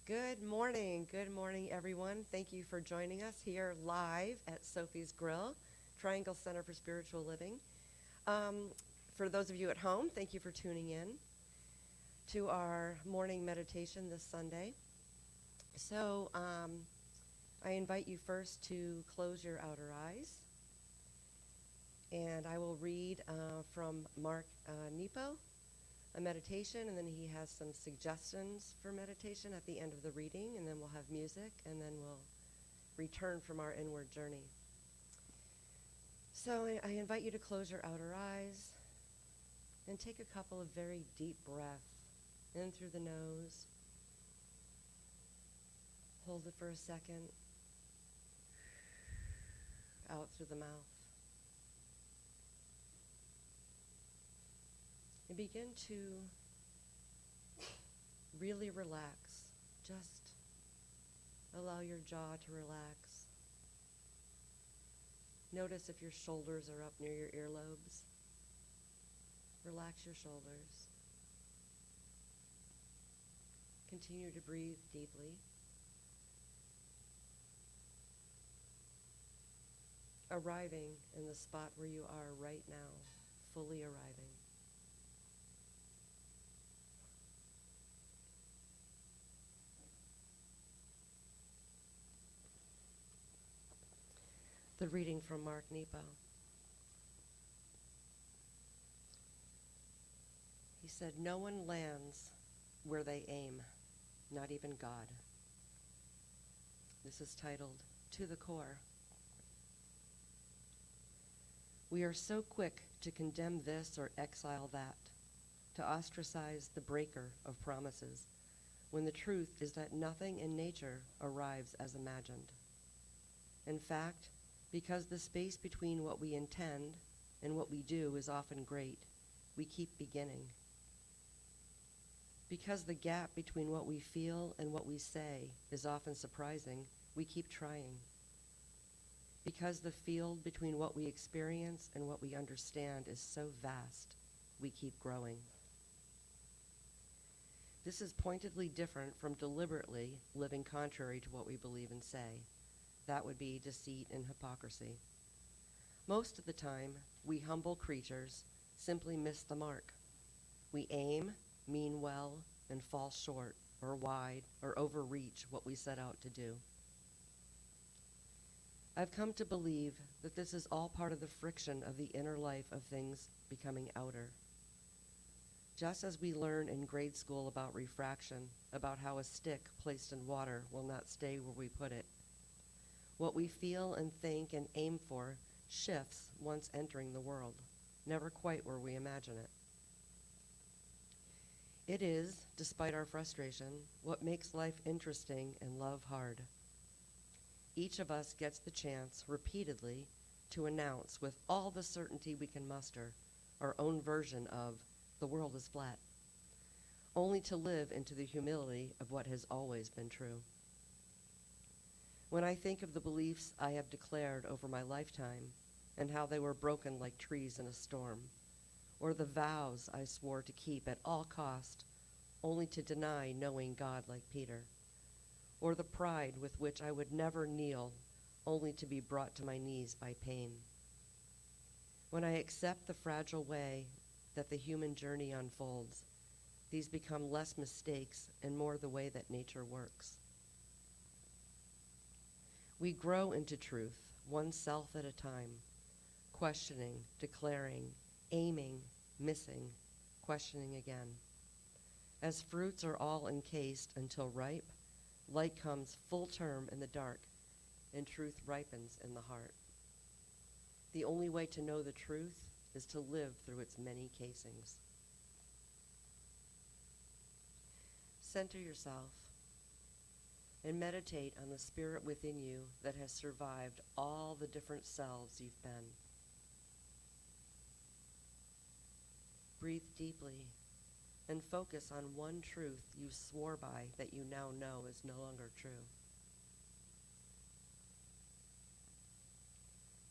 Good morning. Good morning, everyone. Thank you for joining us here live at Sophie's Grill, Triangle Center for Spiritual Living. For those of you at home, thank you for tuning in to our morning meditation this Sunday. So I invite you first to close your outer eyes. And I will read from Mark Nepo, a meditation, and then he has some suggestions for meditation at the end of the reading, and then we'll have music, and then we'll return from our inward journey. So I invite you to close your outer eyes and take a couple of very deep breaths in through the nose. Hold it for a second. Out through the mouth. And begin to really relax. Just allow your jaw to relax. Notice if your shoulders are up near your earlobes. Relax your shoulders. Continue to breathe deeply. Arriving in the spot where you are right now, fully arriving. The reading from Mark Nepo. He said, "No one lands where they aim, not even God." This is titled, "To the Core." We are so quick to condemn this or exile that, to ostracize the breaker of promises, when the truth is that nothing in nature arrives as imagined. In fact, because the space between what we intend and what we do is often great, we keep beginning. Because the gap between what we feel and what we say is often surprising, we keep trying. Because the field between what we experience and what we understand is so vast, we keep growing. This is pointedly different from deliberately living contrary to what we believe and say. That would be deceit and hypocrisy. Most of the time, we humble creatures simply miss the mark. We aim, mean well, and fall short, or wide, or overreach what we set out to do. I've come to believe that this is all part of the friction of the inner life of things becoming outer. Just as we learn in grade school about refraction, about how a stick placed in water will not stay where we put it, what we feel and think and aim for shifts once entering the world, never quite where we imagine it. It is, despite our frustration, what makes life interesting and love hard. Each of us gets the chance, repeatedly, to announce with all the certainty we can muster our own version of "the world is flat," only to live into the humility of what has always been true. When I think of the beliefs I have declared over my lifetime and how they were broken like trees in a storm, or the vows I swore to keep at all cost, only to deny knowing God like Peter, or the pride with which I would never kneel, only to be brought to my knees by pain. When I accept the fragile way that the human journey unfolds, these become less mistakes and more the way that nature works. We grow into truth, one self at a time, questioning, declaring, aiming, missing, questioning again. As fruits are all encased until ripe, light comes full term in the dark, and truth ripens in the heart. The only way to know the truth is to live through its many casings. Center yourself and meditate on the spirit within you that has survived all the different selves you've been. Breathe deeply and focus on one truth you swore by that you now know is no longer true.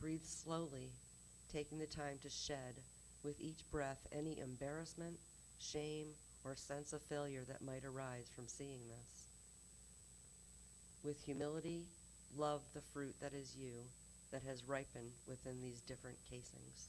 Breathe slowly, taking the time to shed with each breath any embarrassment, shame, or sense of failure that might arise from seeing this. with humility, love the fruit that is you, that has ripened within these different casings.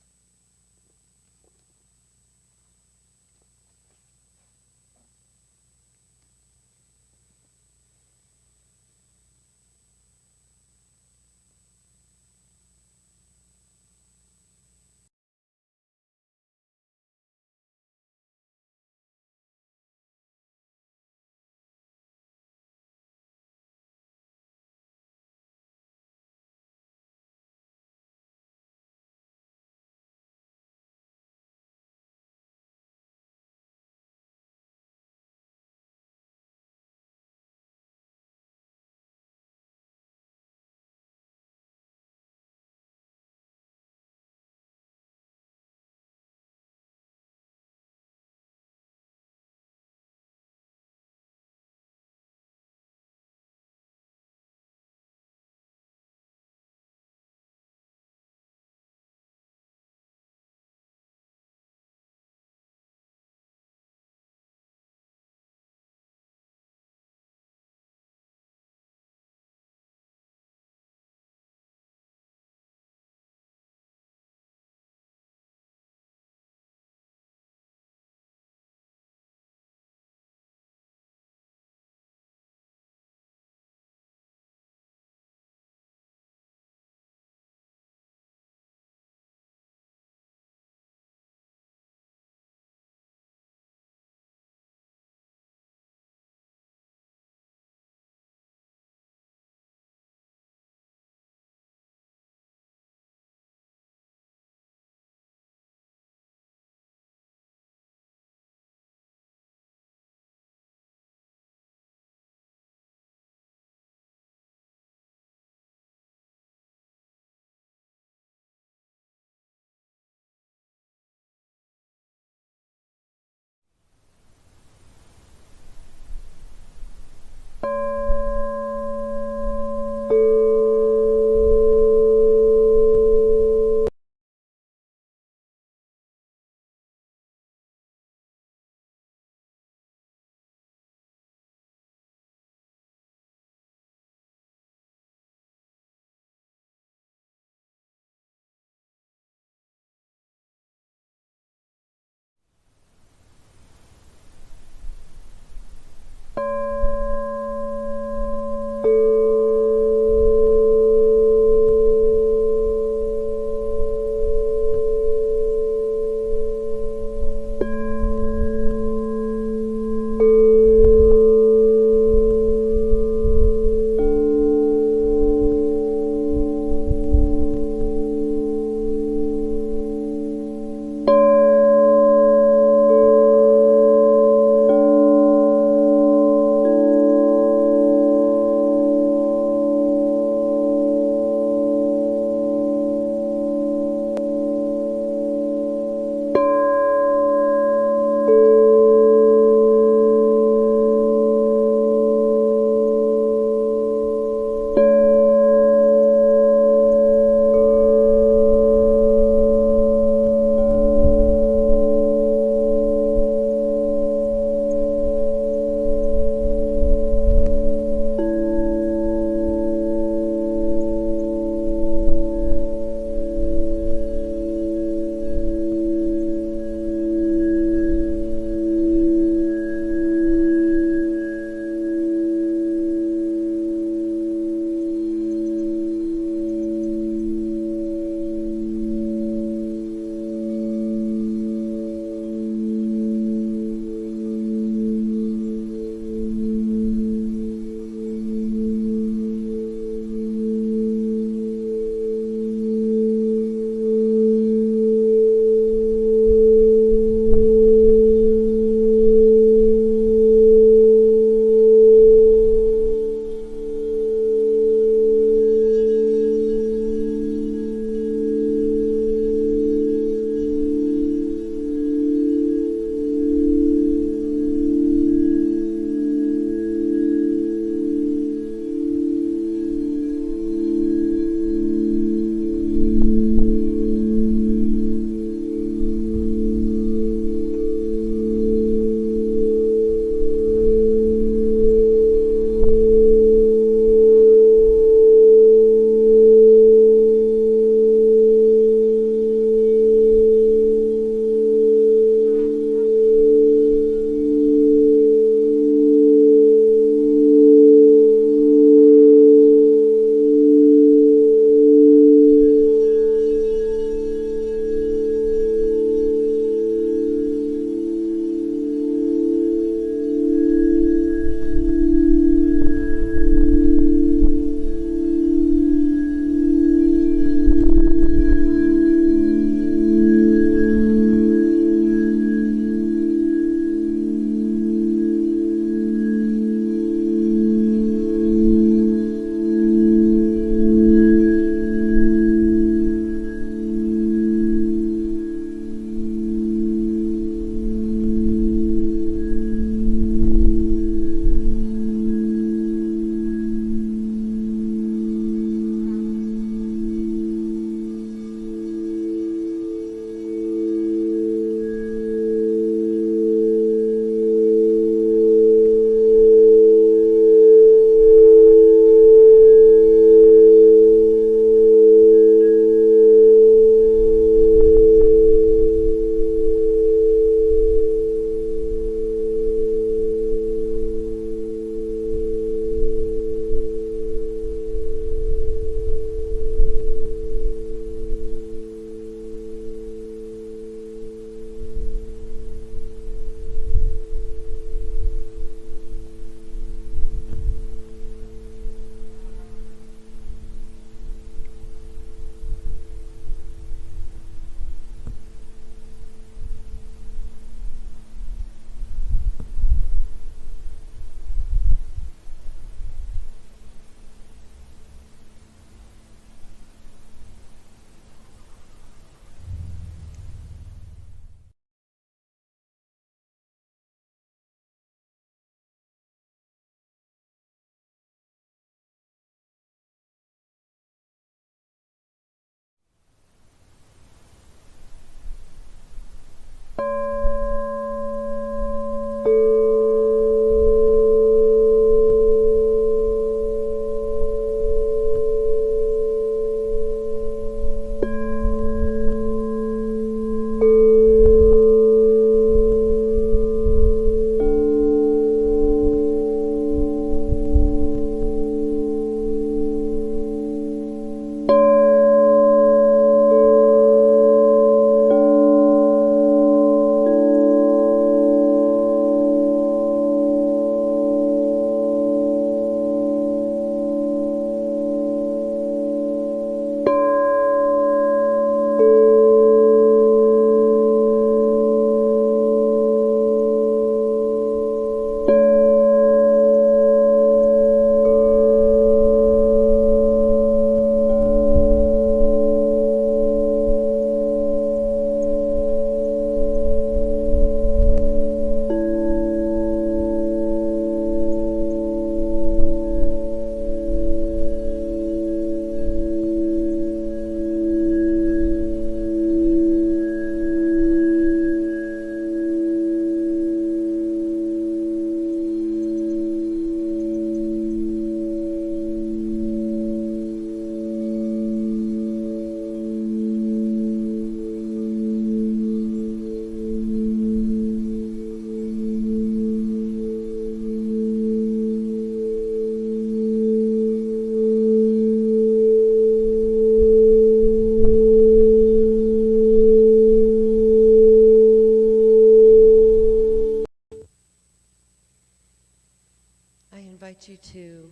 invite you to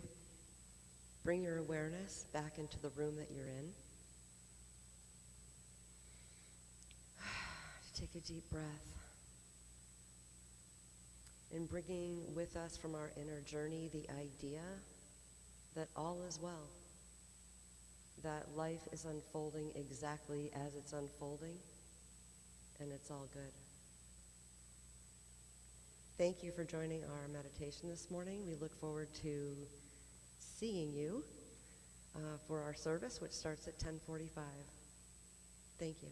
bring your awareness back into the room that you're in. Take a deep breath. And bringing with us from our inner journey the idea that all is well, that life is unfolding exactly as it's unfolding, and it's all good. Thank you for joining our meditation this morning. We look forward to seeing you for our service, which starts at 10:45. Thank you.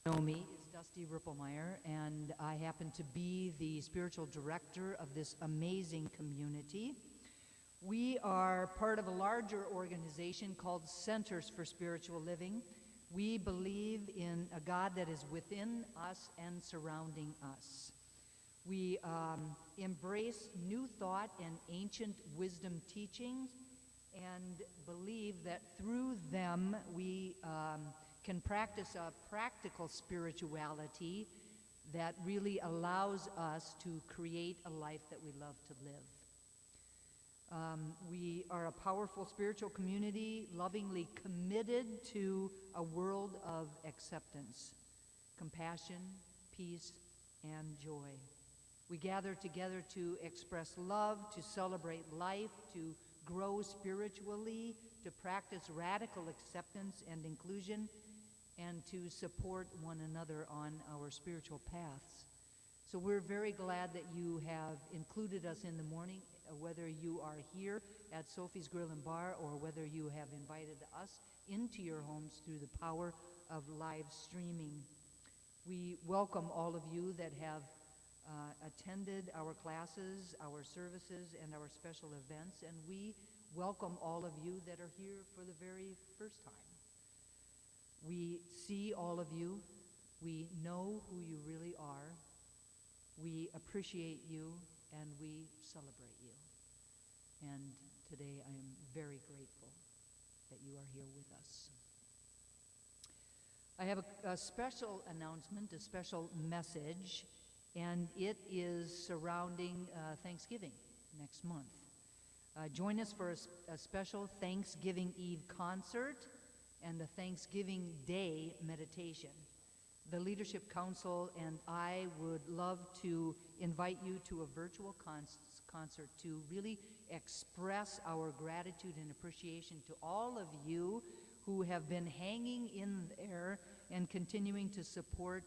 Know me is Dusty Rippelmeyer, and I happen to be the spiritual director of this amazing community. We are part of a larger organization called Centers for Spiritual Living. We believe in a God that is within us and surrounding us. We embrace new thought and ancient wisdom teachings and believe that through them we can practice a practical spirituality that really allows us to create a life that we love to live. We are a powerful spiritual community, lovingly committed to a world of acceptance, compassion, peace, and joy. We gather together to express love, to celebrate life, to grow spiritually, to practice radical acceptance and inclusion, and to support one another on our spiritual paths. So we're very glad that you have included us in the morning, whether you are here at Sophie's Grill and Bar or whether you have invited us into your homes through the power of live streaming. We welcome all of you that have attended our classes, our services, and our special events, and we welcome all of you that are here for the very first time. We see all of you. We know who you really are. We appreciate you, and we celebrate you. And today I am very grateful that you are here with us. I have a special announcement, a special message, and it is surrounding Thanksgiving next month. Join us for a special Thanksgiving Eve concert and a Thanksgiving Day meditation. The Leadership Council and I would love to invite you to a virtual concert to really express our gratitude and appreciation to all of you who have been hanging in there and continuing to support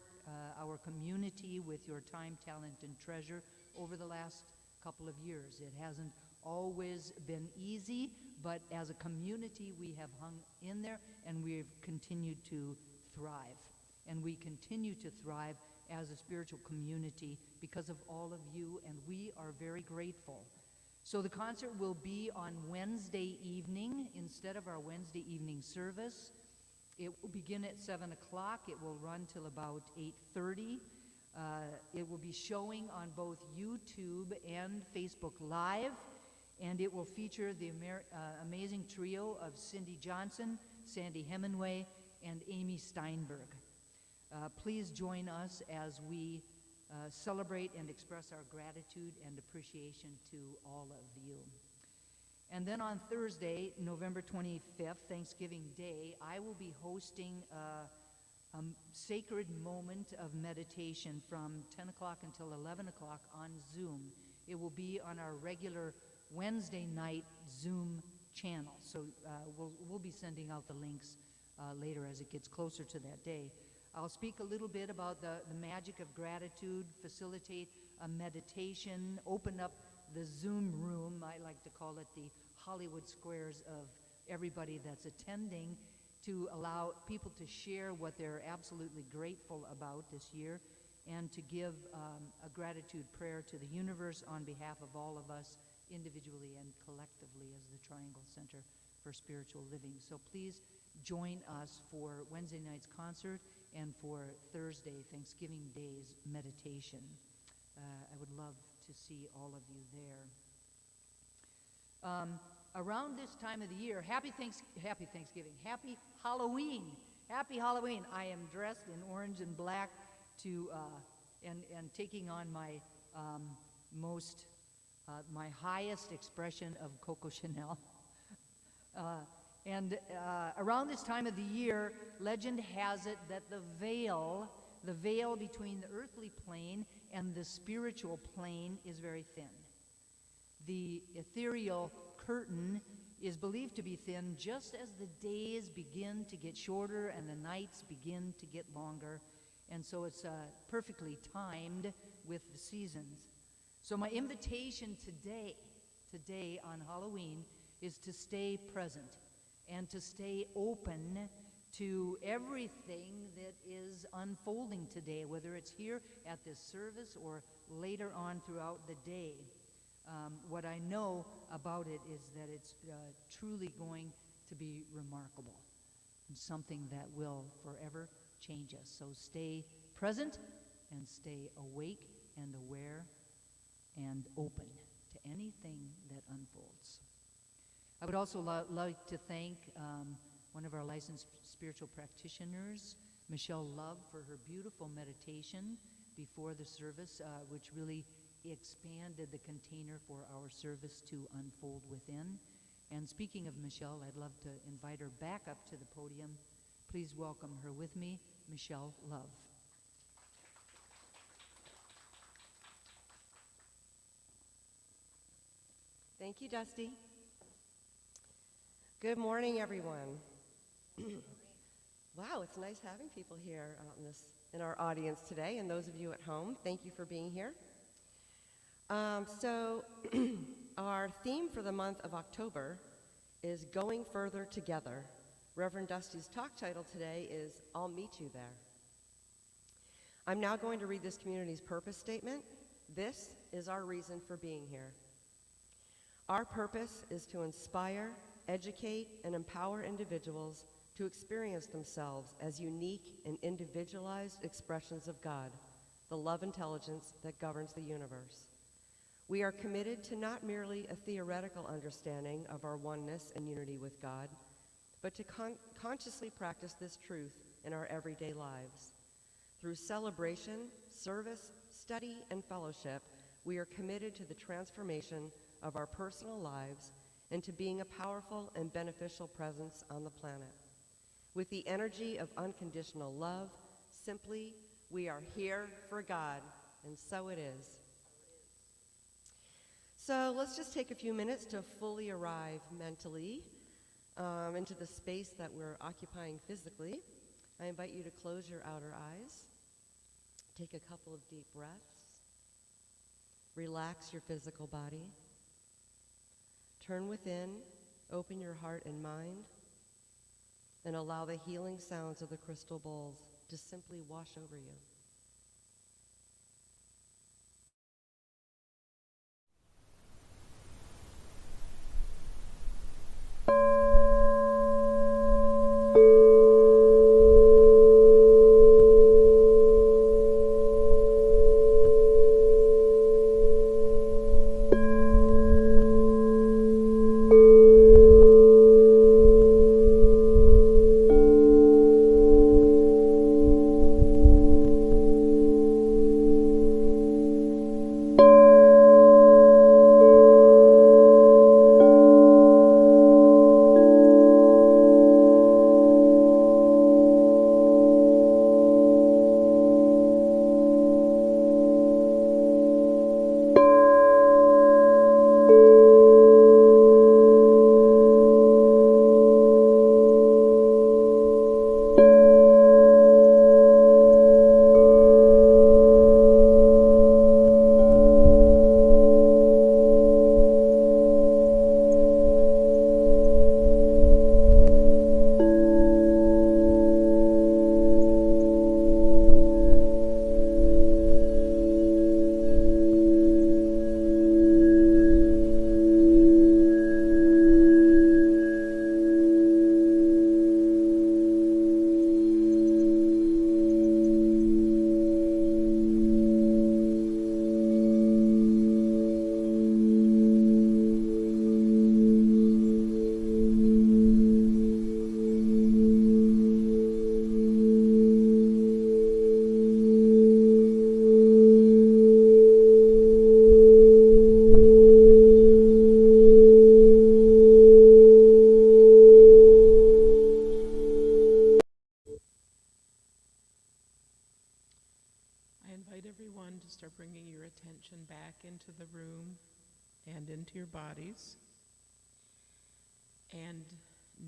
our community with your time, talent, and treasure over the last couple of years. It hasn't always been easy, but as a community we have hung in there and we've continued to thrive. And we continue to thrive as a spiritual community because of all of you, and we are very grateful. So the concert will be on Wednesday evening instead of our Wednesday evening service. It will begin at 7 o'clock. It will run till about 8:30. It will be showing on both YouTube and Facebook Live, and it will feature the amazing trio of Cindy Johnson, Sandy Hemingway, and Amy Steinberg. Please join us as we celebrate and express our gratitude and appreciation to all of you. And then on Thursday, November 25th, Thanksgiving Day, I will be hosting a sacred moment of meditation from 10 o'clock until 11 o'clock on Zoom. It will be on our regular Wednesday night Zoom channel. So we'll be sending out the links later as it gets closer to that day. I'll speak a little bit about the magic of gratitude, facilitate a meditation, open up the Zoom room. I like to call it the Hollywood Squares of everybody that's attending, to allow people to share what they're absolutely grateful about this year and to give a gratitude prayer to the universe on behalf of all of us individually and collectively as the Triangle Center for Spiritual Living. So please join us for Wednesday night's concert and for Thursday, Thanksgiving Day's meditation. I would love to see all of you there. Around this time of the year, happy Thanksgiving, happy Halloween, happy Halloween. I am dressed in orange and black and taking on my my highest expression of Coco Chanel. Around this time of the year, legend has it that the veil between the earthly plane and the spiritual plane is very thin. The ethereal curtain is believed to be thin just as the days begin to get shorter and the nights begin to get longer, and so it's perfectly timed with the seasons. So my invitation today on Halloween, is to stay present and to stay open to everything that is unfolding today, whether it's here at this service or later on throughout the day. What I know about it is that it's truly going to be remarkable and something that will forever change us. So stay present and stay awake and aware and open to anything that unfolds. I would also like to thank one of our licensed spiritual practitioners, Michelle Love, for her beautiful meditation before the service, which really expanded the container for our service to unfold within. And speaking of Michelle, I'd love to invite her back up to the podium. Please welcome her with me, Michelle Love. Thank you, Dusty. Good morning, everyone. Wow, it's nice having people here out in our audience today, and those of you at home, thank you for being here. So our theme for the month of October is Going Further Together. Reverend Dusty's talk title today is I'll Meet You There. I'm now going to read this community's purpose statement. This is our reason for being here. Our purpose is to inspire, educate, and empower individuals to experience themselves as unique and individualized expressions of God, the love intelligence that governs the universe. We are committed to not merely a theoretical understanding of our oneness and unity with God, but to consciously practice this truth in our everyday lives. Through celebration, service, study, and fellowship, we are committed to the transformation of our personal lives and to being a powerful and beneficial presence on the planet. With the energy of unconditional love, simply, we are here for God, and so it is. So let's just take a few minutes to fully arrive mentally into the space that we're occupying physically. I invite you to close your outer eyes. Take a couple of deep breaths. Relax your physical body. Turn within, open your heart and mind, and allow the healing sounds of the crystal bowls to simply wash over you. Start bringing your attention back into the room and into your bodies. And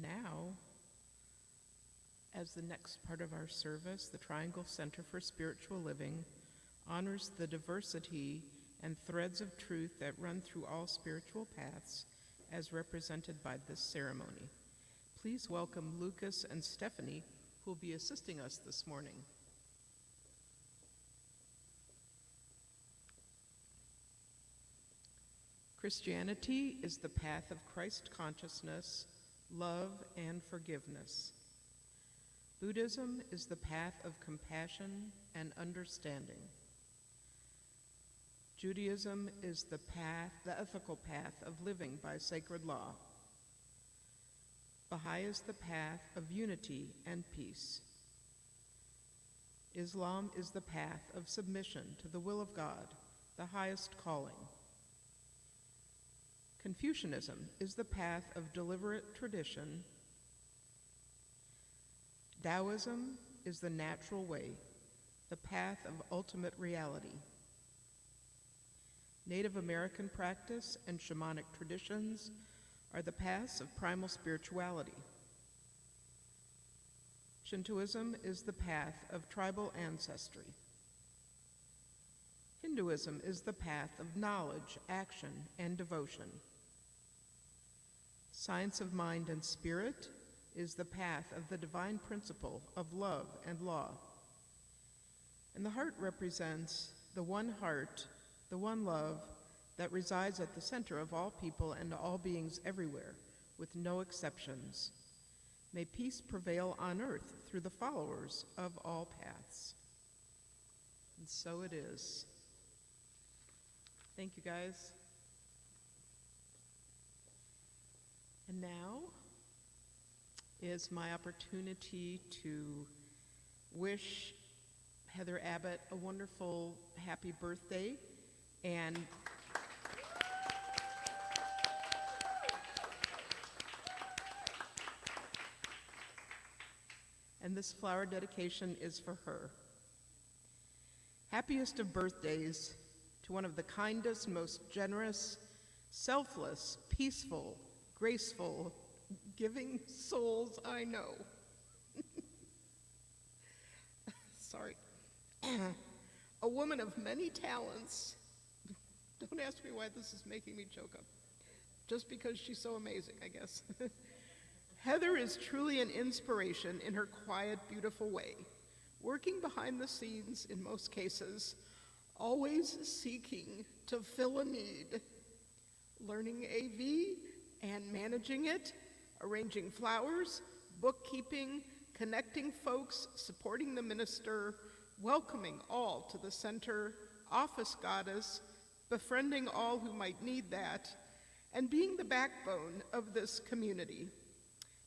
now, as the next part of our service, the Triangle Center for Spiritual Living honors the diversity and threads of truth that run through all spiritual paths as represented by this ceremony. Please welcome Lucas and Stephanie, who will be assisting us this morning. Christianity is the path of Christ consciousness, love, and forgiveness. Buddhism is the path of compassion and understanding. Judaism is the ethical path of living by sacred law. Baha'i is the path of unity and peace. Islam is the path of submission to the will of God, the highest calling. Confucianism is the path of deliberate tradition. Taoism is the natural way, the path of ultimate reality. Native American practice and shamanic traditions are the paths of primal spirituality. Shintoism is the path of tribal ancestry. Hinduism is the path of knowledge, action, and devotion. Science of mind and spirit is the path of the divine principle of love and law. And the heart represents the one heart, the one love that resides at the center of all people and all beings everywhere, with no exceptions. May peace prevail on earth through the followers of all paths. And so it is. Thank you, guys. And now is my opportunity to wish Heather Abbott a wonderful happy birthday, and this flower dedication is for her. Happiest of birthdays to one of the kindest, most generous, selfless, peaceful, graceful, giving souls I know. Sorry. A woman of many talents. Don't ask me why this is making me choke up. Just because she's so amazing, I guess. Heather is truly an inspiration in her quiet, beautiful way, working behind the scenes in most cases, always seeking to fill a need, learning AV and managing it, arranging flowers, bookkeeping, connecting folks, supporting the minister, welcoming all to the center, office goddess, befriending all who might need that, and being the backbone of this community.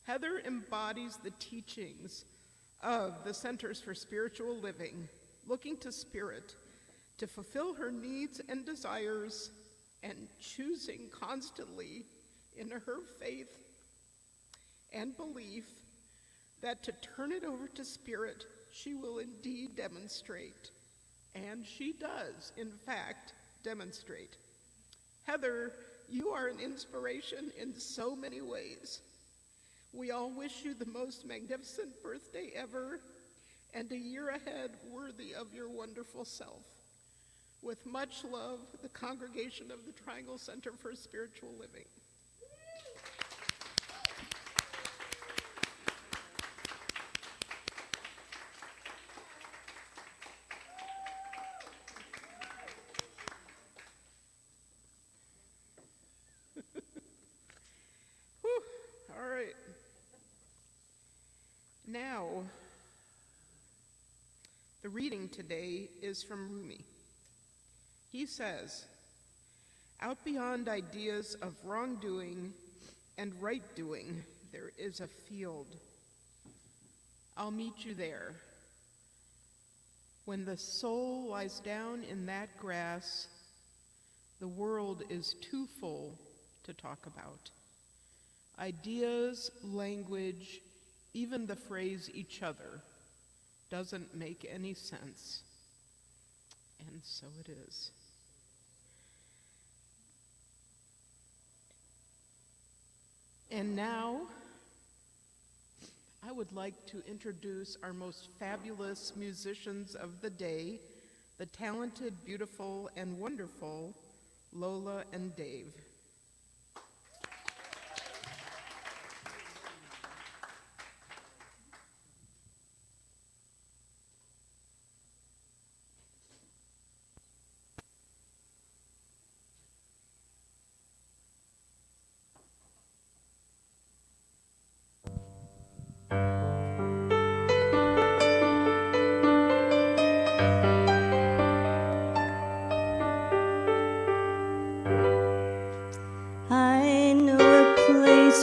Heather embodies the teachings of the Centers for Spiritual Living, looking to spirit to fulfill her needs and desires and choosing constantly in her faith and belief that to turn it over to spirit, she will indeed demonstrate. And she does, in fact, demonstrate. Heather, you are an inspiration in so many ways. We all wish you the most magnificent birthday ever and a year ahead worthy of your wonderful self. With much love, the congregation of the Triangle Center for Spiritual Living. All right. Now, the reading today is from Rumi. He says, "Out beyond ideas of wrongdoing and rightdoing, there is a field. I'll meet you there. When the soul lies down in that grass, the world is too full to talk about. Ideas, language, even the phrase each other doesn't make any sense." And so it is. And now, I would like to introduce our most fabulous musicians of the day, the talented, beautiful, and wonderful Lola and Dave.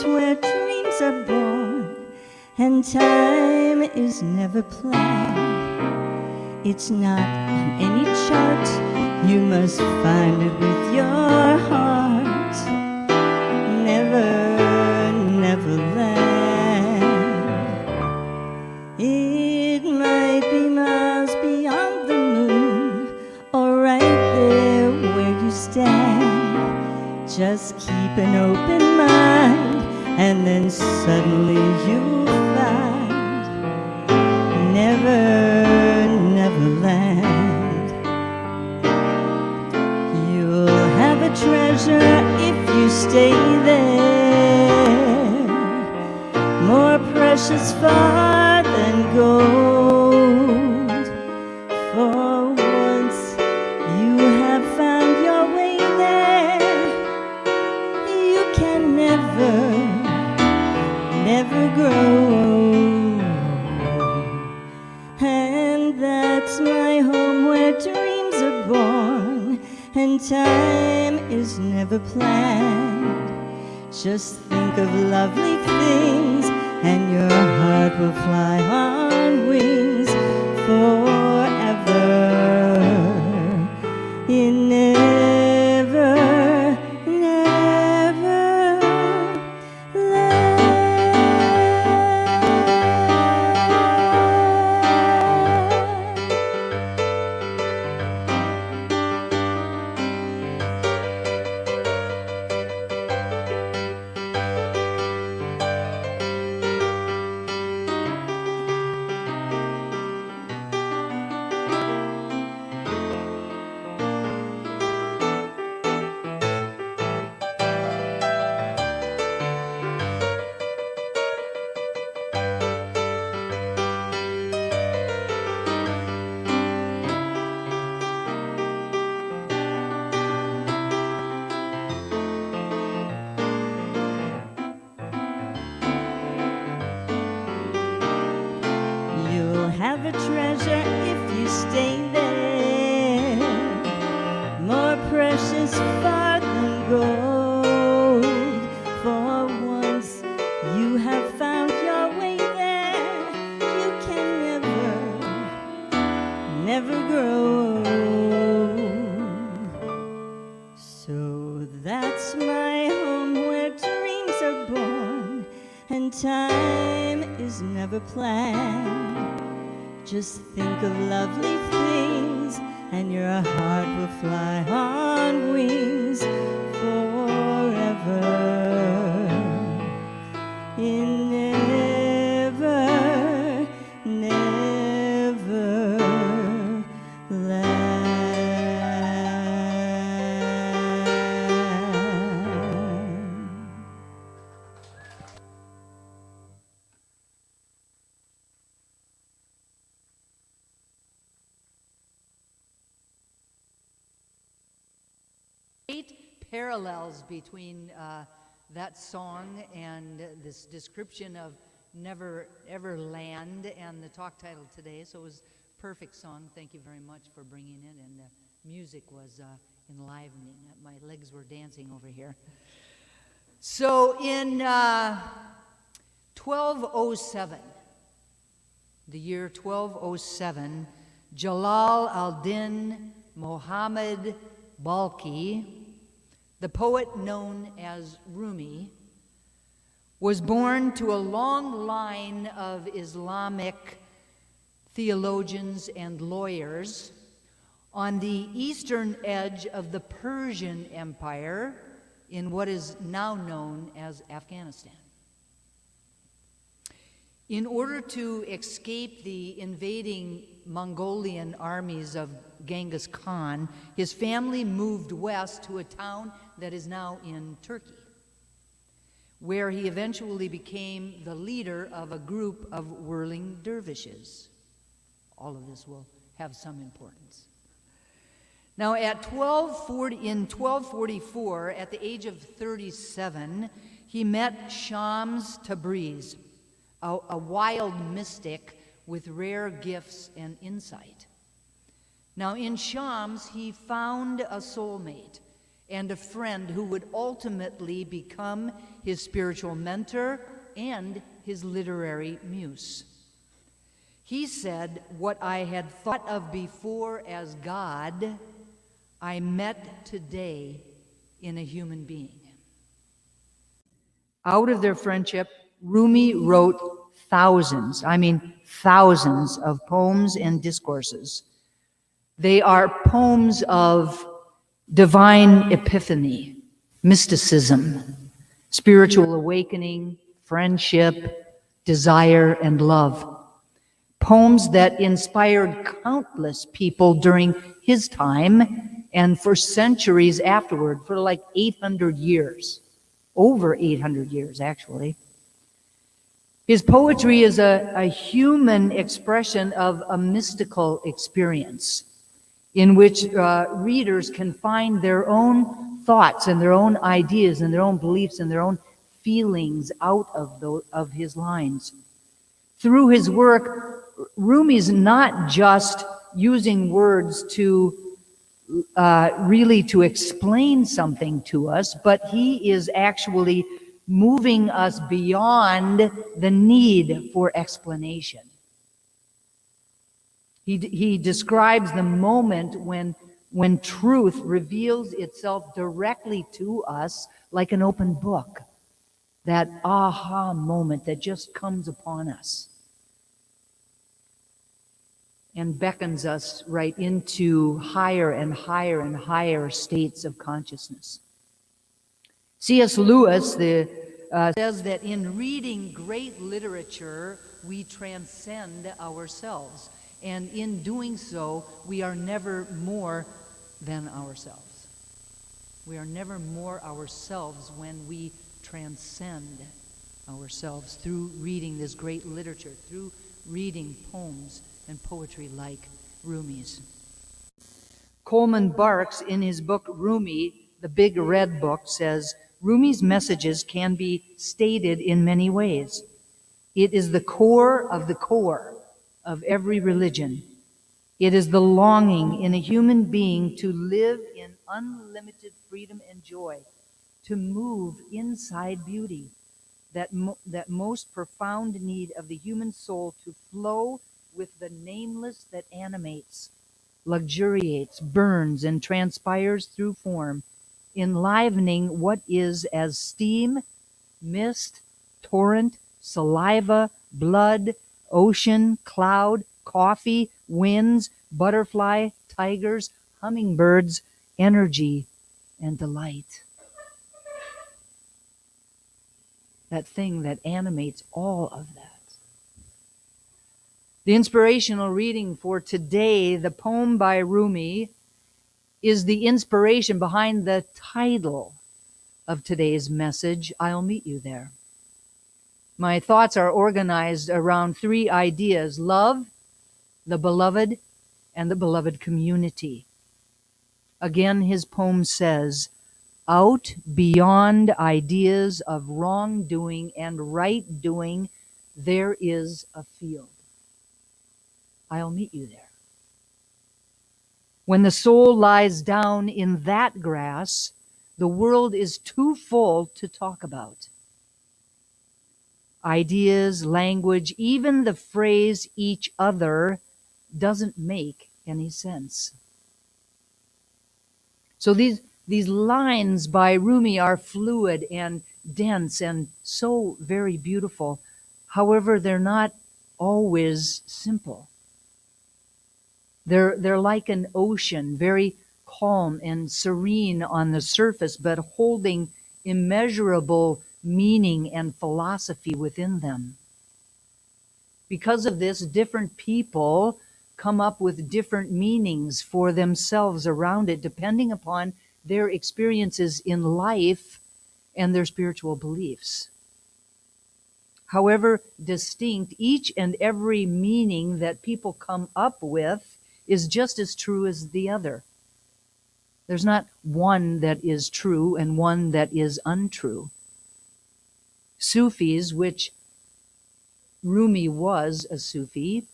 where dreams are born, and time is never planned. It's not on any chart, you must find it with your heart. Never, never land. It might be miles beyond the moon, or right there where you stand. Just keep an open mind, and then suddenly you'll find never, never land. You'll have a treasure if you stay there, more precious far than gold. For once you have found your way there, you can never, never grow old. And that's my home where dreams are born, and time is never planned. Just think of lovely things, and your heart will fly on wings forever. In never, never land. You'll have a treasure if you stay there, more precious far than gold. For once you have found your way there, you can never, never grow old. So that's my home where dreams are born, and time is never planned. Just think of lovely things, and your heart will fly on wings forever. In never, never land. Great parallels between that song and this description of Never Ever Land and the talk title today. So it was a perfect song. Thank you very much for bringing it. And the music was enlivening. My legs were dancing over here. So in 1207, the year 1207, Jalal al-Din Muhammad Balkhi, the poet known as Rumi, was born to a long line of Islamic theologians and lawyers on the eastern edge of the Persian Empire in what is now known as Afghanistan. In order to escape the invading Mongolian armies of Genghis Khan, his family moved west to a town that is now in Turkey, where he eventually became the leader of a group of whirling dervishes. All of this will have some importance. Now, in 1244, at the age of 37, he met Shams Tabriz, a wild mystic with rare gifts and insight. Now, in Shams, he found a soulmate, and a friend who would ultimately become his spiritual mentor and his literary muse. He said, "What I had thought of before as God, I met today in a human being." Out of their friendship, Rumi wrote thousands of poems and discourses. They are poems of divine epiphany, mysticism, spiritual awakening, friendship, desire, and love. Poems that inspired countless people during his time and for centuries afterward, for like 800 years. Over 800 years, actually. His poetry is a human expression of a mystical experience in which readers can find their own thoughts and their own ideas and their own beliefs and their own feelings out of his lines. Through his work, Rumi's not just using words to really to explain something to us, but he is actually moving us beyond the need for explanation. He describes the moment when truth reveals itself directly to us like an open book, that aha moment that just comes upon us and beckons us right into higher and higher and higher states of consciousness. C.S. Lewis says that in reading great literature, we transcend ourselves. And in doing so, we are never more than ourselves. We are never more ourselves when we transcend ourselves through reading this great literature, through reading poems and poetry like Rumi's. Coleman Barks, in his book Rumi, the Big Red Book, says, Rumi's messages can be stated in many ways. It is the core of every religion. It is the longing in a human being to live in unlimited freedom and joy, to move inside beauty, that most profound need of the human soul to flow with the nameless that animates, luxuriates, burns, and transpires through form, enlivening what is as steam, mist, torrent, saliva, blood, ocean, cloud, coffee, winds, butterfly, tigers, hummingbirds, energy, and delight. That thing that animates all of that. The inspirational reading for today, the poem by Rumi, is the inspiration behind the title of today's message, I'll Meet You There. My thoughts are organized around three ideas: love, the beloved, and the beloved community. Again, his poem says, out beyond ideas of wrongdoing and right doing, there is a field. I'll meet you there. When the soul lies down in that grass, the world is too full to talk about. Ideas, language, even the phrase each other doesn't make any sense. So these lines by Rumi are fluid and dense and so very beautiful. However, they're not always simple. They're like an ocean, very calm and serene on the surface, but holding immeasurable meaning and philosophy within them. Because of this, different people come up with different meanings for themselves around it, depending upon their experiences in life and their spiritual beliefs. However distinct, each and every meaning that people come up with is just as true as the other. There's not one that is true and one that is untrue. Sufis, which Rumi was a Sufi,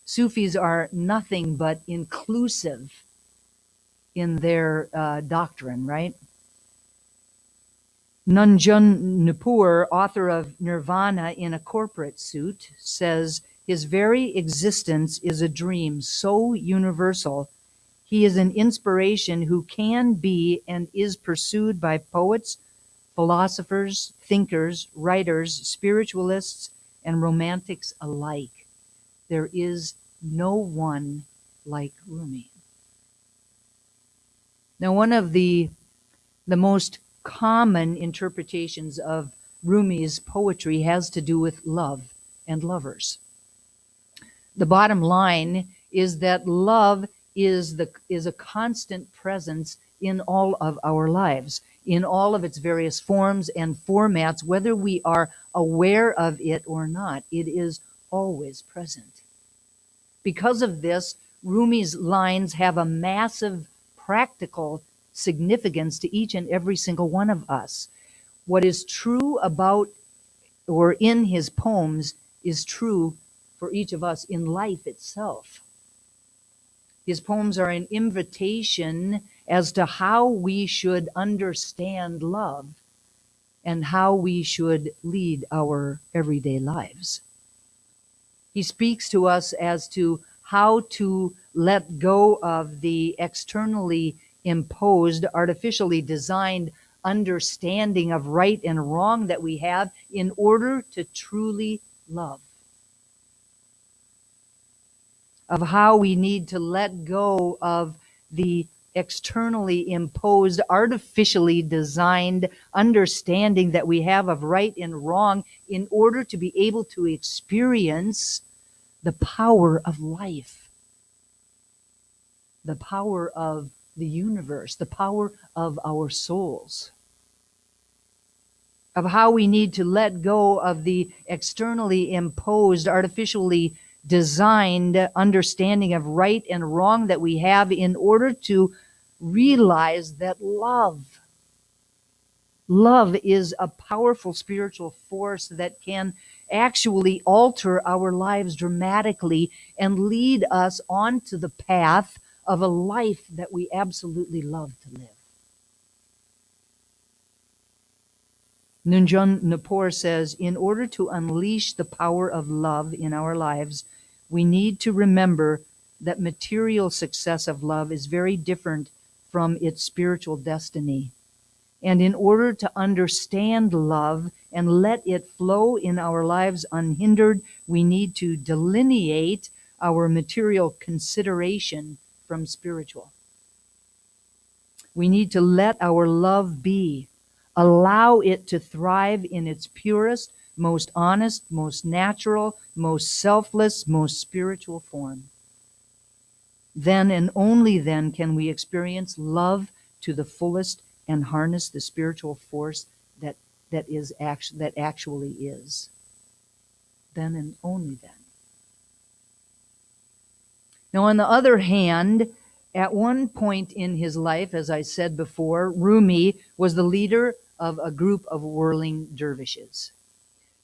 Sufis are nothing but inclusive in their doctrine, right? Nanjun Nupur, author of Nirvana in a Corporate Suit, says his very existence is a dream so universal. He is an inspiration who can be and is pursued by poets, philosophers, thinkers, writers, spiritualists, and romantics alike. There is no one like Rumi. Now, one of the most common interpretations of Rumi's poetry has to do with love and lovers. The bottom line is that love is a constant presence in all of our lives, in all of its various forms and formats, whether we are aware of it or not. It is always present. Because of this, Rumi's lines have a massive practical significance to each and every single one of us. What is true about or in his poems is true for each of us in life itself. His poems are an invitation as to how we should understand love and how we should lead our everyday lives. He speaks to us as to how to let go of the externally imposed, artificially designed understanding of right and wrong that we have in order to truly love. Of how we need to let go of the externally imposed, artificially designed understanding that we have of right and wrong in order to be able to experience the power of life, the power of the universe, the power of our souls. Of how we need to let go of the externally imposed, artificially designed understanding of right and wrong that we have in order to realize that love is a powerful spiritual force that can actually alter our lives dramatically and lead us onto the path of a life that we absolutely love to live. Nanjun Nupur says, in order to unleash the power of love in our lives, we need to remember that material success of love is very different from its spiritual destiny. And in order to understand love and let it flow in our lives unhindered, we need to delineate our material consideration from spiritual. We need to let our love be, allow it to thrive in its purest, most honest, most natural, most selfless, most spiritual form. Then and only then can we experience love to the fullest and harness the spiritual force that actually is. Then and only then. Now, on the other hand, at one point in his life, as I said before, Rumi was the leader of a group of whirling dervishes.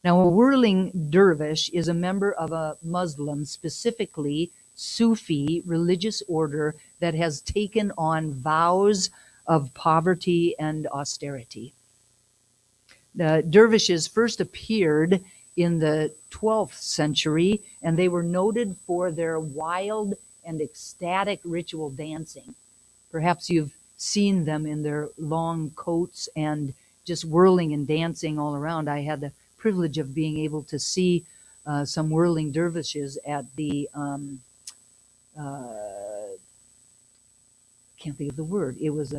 Now, a whirling dervish is a member of a Muslim, specifically Sufi religious order that has taken on vows of poverty and austerity. The dervishes first appeared in the 12th century, and they were noted for their wild and ecstatic ritual dancing. Perhaps you've seen them in their long coats and just whirling and dancing all around. I had the privilege of being able to see some whirling dervishes at the can't think of the word. It was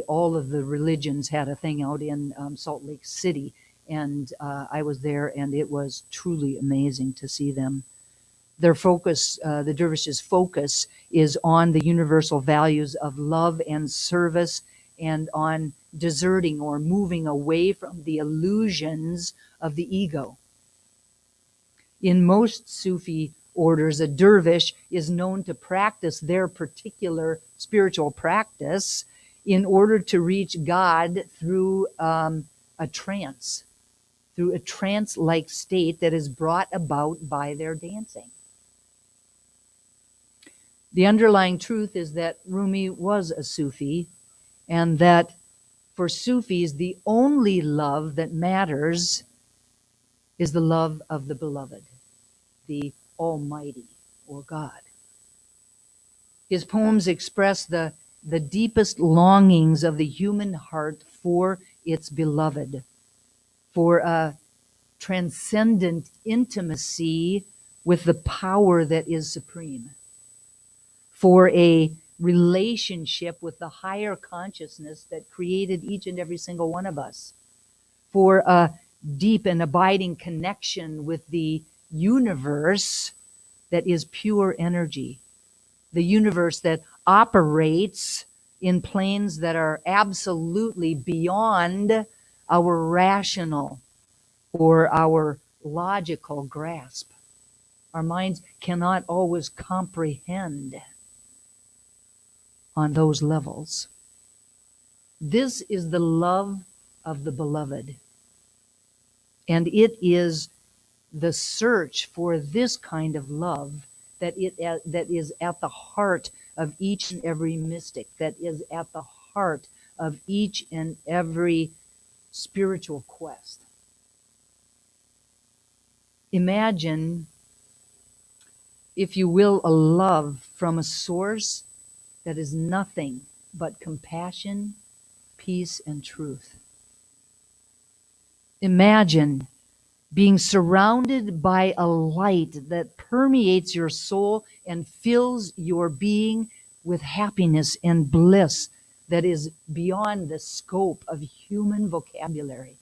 all of the religions had a thing out in Salt Lake City, and I was there, and it was truly amazing to see them. Their focus, the dervishes' focus, is on the universal values of love and service, and on deserting or moving away from the illusions of the ego. In most Sufi orders, a dervish is known to practice their particular spiritual practice in order to reach God through a trance-like state that is brought about by their dancing. The underlying truth is that Rumi was a Sufi, and that For Sufis, the only love that matters is the love of the beloved, the Almighty, or God. His poems express the deepest longings of the human heart for its beloved, for a transcendent intimacy with the power that is supreme, for a relationship with the higher consciousness that created each and every single one of us, for a deep and abiding connection with the universe that is pure energy, the universe that operates in planes that are absolutely beyond our rational or our logical grasp. Our minds cannot always comprehend on those levels. This is the love of the beloved. And it is the search for this kind of love that is at the heart of each and every mystic, that is at the heart of each and every spiritual quest. Imagine, if you will, a love from a source that is nothing but compassion, peace, and truth. Imagine being surrounded by a light that permeates your soul and fills your being with happiness and bliss that is beyond the scope of human vocabulary.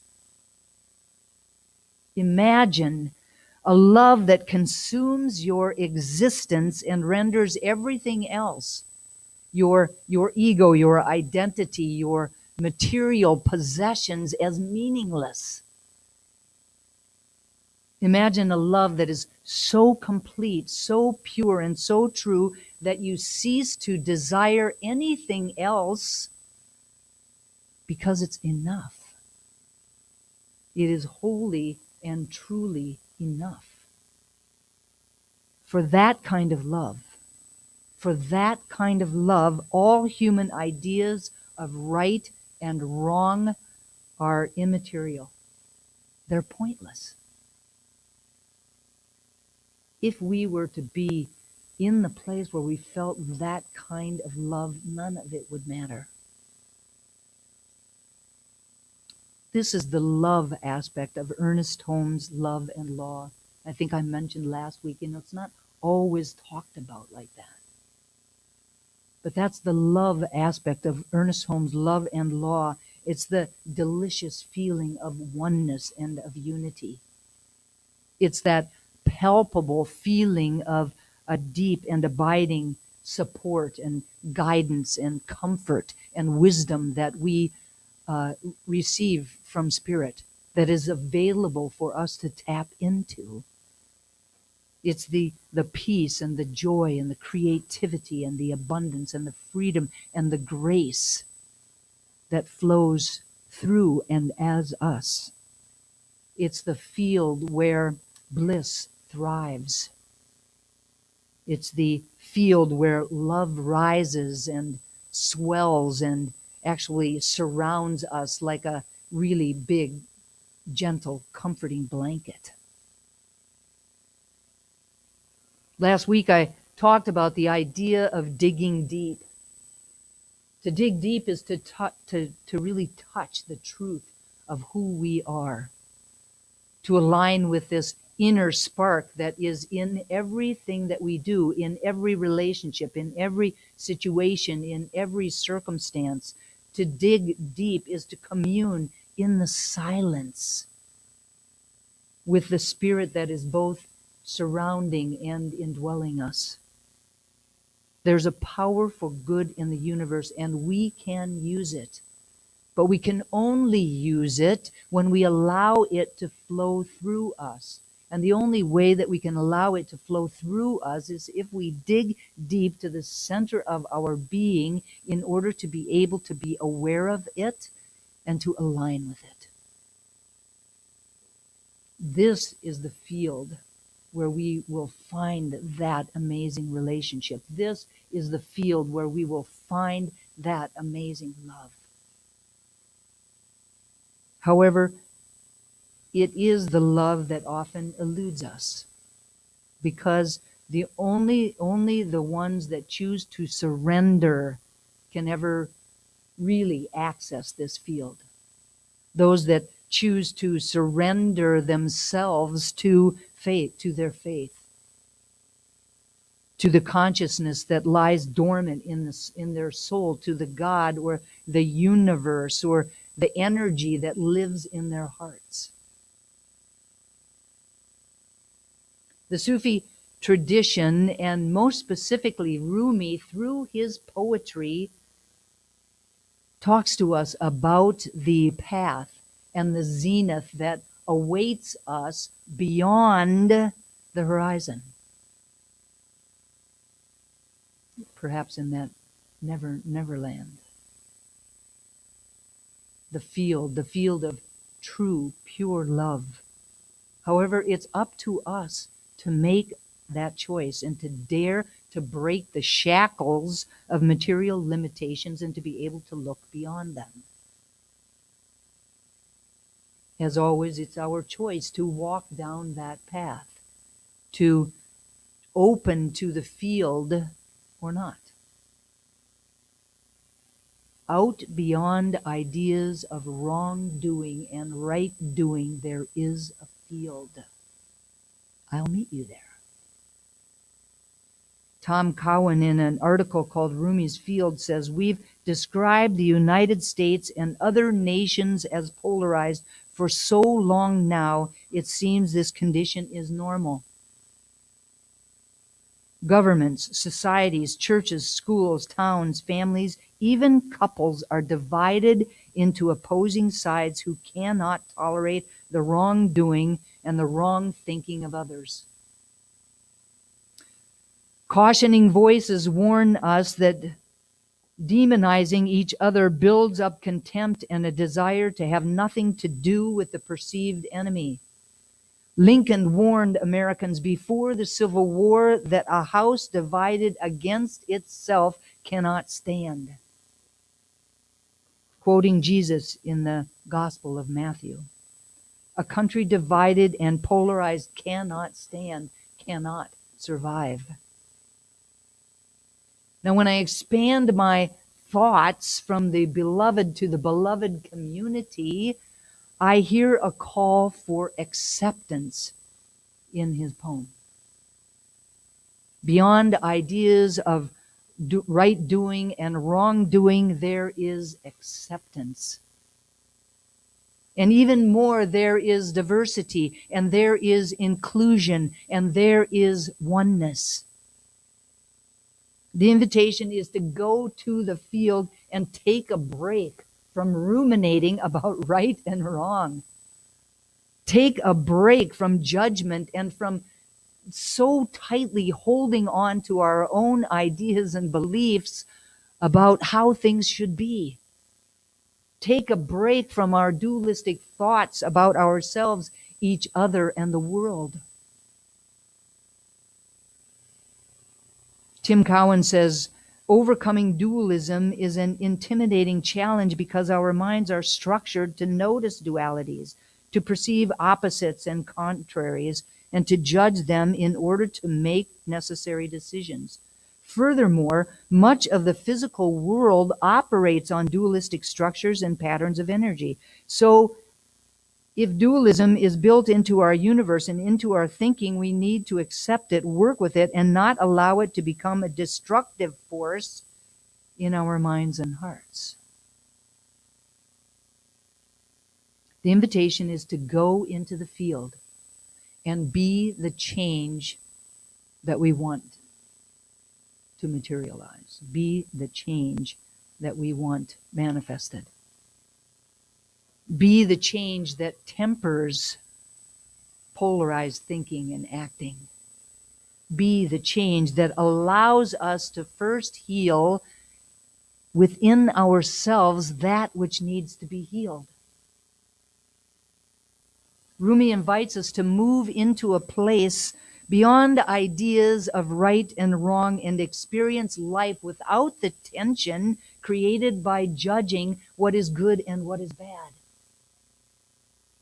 Imagine a love that consumes your existence and renders everything else, your ego, your identity, your material possessions, as meaningless. Imagine a love that is so complete, so pure, and so true that you cease to desire anything else because it's enough. It is wholly and truly enough. For that kind of love, all human ideas of right and wrong are immaterial. They're pointless. If we were to be in the place where we felt that kind of love, none of it would matter. This is the love aspect of Ernest Holmes' Love and Law. I think I mentioned last week, it's not always talked about like that. But that's the love aspect of Ernest Holmes' Love and Law. It's the delicious feeling of oneness and of unity. It's that palpable feeling of a deep and abiding support and guidance and comfort and wisdom that we receive from Spirit, that is available for us to tap into. It's the peace and the joy and the creativity and the abundance and the freedom and the grace that flows through and as us. It's the field where bliss thrives. It's the field where love rises and swells and actually surrounds us like a really big, gentle, comforting blanket. Last week I talked about the idea of digging deep. To dig deep is to really touch the truth of who we are, to align with this inner spark that is in everything that we do, in every relationship, in every situation, in every circumstance. To dig deep is to commune in the silence with the Spirit that is both surrounding and indwelling us. There's a power for good in the universe, and we can use it. But we can only use it when we allow it to flow through us. And the only way that we can allow it to flow through us is if we dig deep to the center of our being in order to be able to be aware of it and to align with it. This is the field where we will find that amazing relationship. This is the field where we will find that amazing love. However, it is the love that often eludes us, because the only the ones that choose to surrender can ever really access this field. Those that choose to surrender themselves to faith, to their faith, to the consciousness that lies dormant in their soul, to the God or the universe or the energy that lives in their hearts. The Sufi tradition, and most specifically Rumi, through his poetry, talks to us about the path and the zenith that awaits us beyond the horizon. Perhaps in that Neverland. The field of true, pure love. However, it's up to us to make that choice and to dare to break the shackles of material limitations and to be able to look beyond them. As always, it's our choice to walk down that path, to open to the field or not. Out beyond ideas of wrongdoing and right doing, there is a field. I'll meet you there. Tom Cowan, in an article called Rumi's Field, says, "We've described the United States and other nations as polarized for so long now, it seems this condition is normal. Governments, societies, churches, schools, towns, families, even couples are divided into opposing sides who cannot tolerate the wrongdoing and the wrong thinking of others. Cautioning voices warn us that demonizing each other builds up contempt and a desire to have nothing to do with the perceived enemy. Lincoln warned Americans before the Civil War that a house divided against itself cannot stand." Quoting Jesus in the Gospel of Matthew, "A country divided and polarized cannot stand, cannot survive." Now, when I expand my thoughts from the beloved to the beloved community, I hear a call for acceptance in his poem. Beyond ideas of right doing and wrongdoing, there is acceptance. And even more, there is diversity, and there is inclusion, and there is oneness. The invitation is to go to the field and take a break from ruminating about right and wrong. Take a break from judgment and from so tightly holding on to our own ideas and beliefs about how things should be. Take a break from our dualistic thoughts about ourselves, each other, and the world. Tim Cowan says, "Overcoming dualism is an intimidating challenge because our minds are structured to notice dualities, to perceive opposites and contraries, and to judge them in order to make necessary decisions. Furthermore, much of the physical world operates on dualistic structures and patterns of energy. So, if dualism is built into our universe and into our thinking, we need to accept it, work with it, and not allow it to become a destructive force in our minds and hearts." The invitation is to go into the field and be the change that we want to materialize. Be the change that we want manifested. Be the change that tempers polarized thinking and acting. Be the change that allows us to first heal within ourselves that which needs to be healed. Rumi invites us to move into a place beyond ideas of right and wrong and experience life without the tension created by judging what is good and what is bad.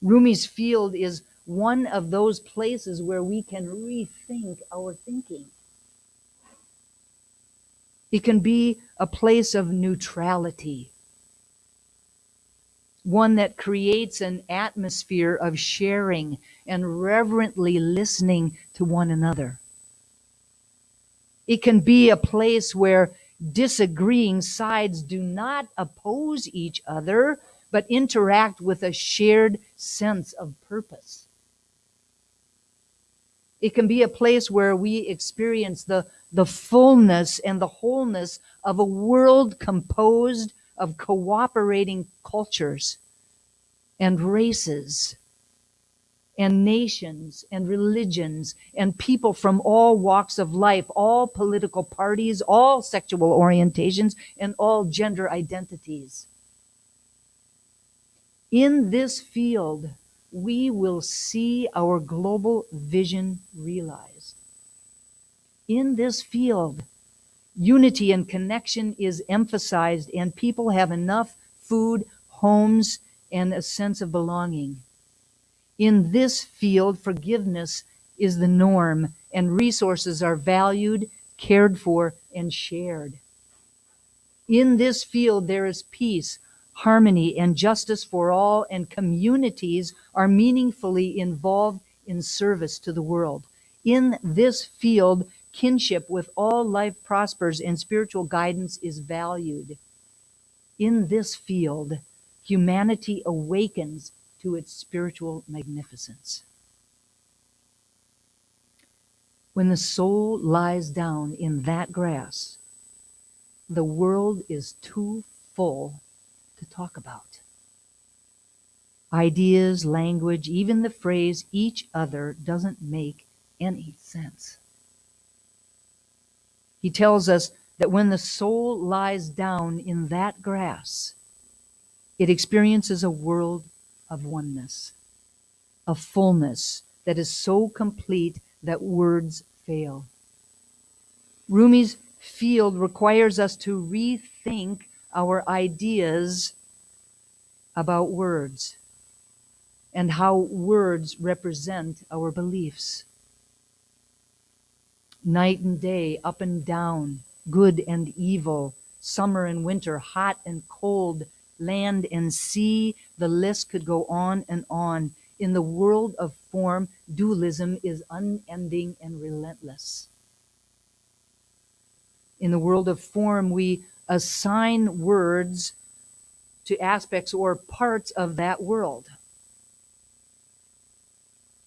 Rumi's field is one of those places where we can rethink our thinking. It can be a place of neutrality, one that creates an atmosphere of sharing and reverently listening to one another. It can be a place where disagreeing sides do not oppose each other, but interact with a shared sense of purpose. It can be a place where we experience the fullness and the wholeness of a world composed of cooperating cultures and races and nations and religions and people from all walks of life, all political parties, all sexual orientations, and all gender identities. In this field, we will see our global vision realized. In this field, unity and connection is emphasized, and people have enough food, homes, and a sense of belonging. In this field, forgiveness is the norm, and resources are valued, cared for, and shared. In this field, there is peace, harmony, and justice for all, and communities are meaningfully involved in service to the world. In this field, kinship with all life prospers, and spiritual guidance is valued. In this field, humanity awakens to its spiritual magnificence. When the soul lies down in that grass, the world is too full to talk about. Ideas, language, even the phrase each other doesn't make any sense. He tells us that when the soul lies down in that grass, it experiences a world of oneness, a fullness that is so complete that words fail. Rumi's field requires us to rethink our ideas about words and how words represent our beliefs. Night and day, up and down, good and evil, summer and winter, hot and cold, land and sea, the list could go on and on. In the world of form, dualism is unending and relentless. In the world of form, we assign words to aspects or parts of that world.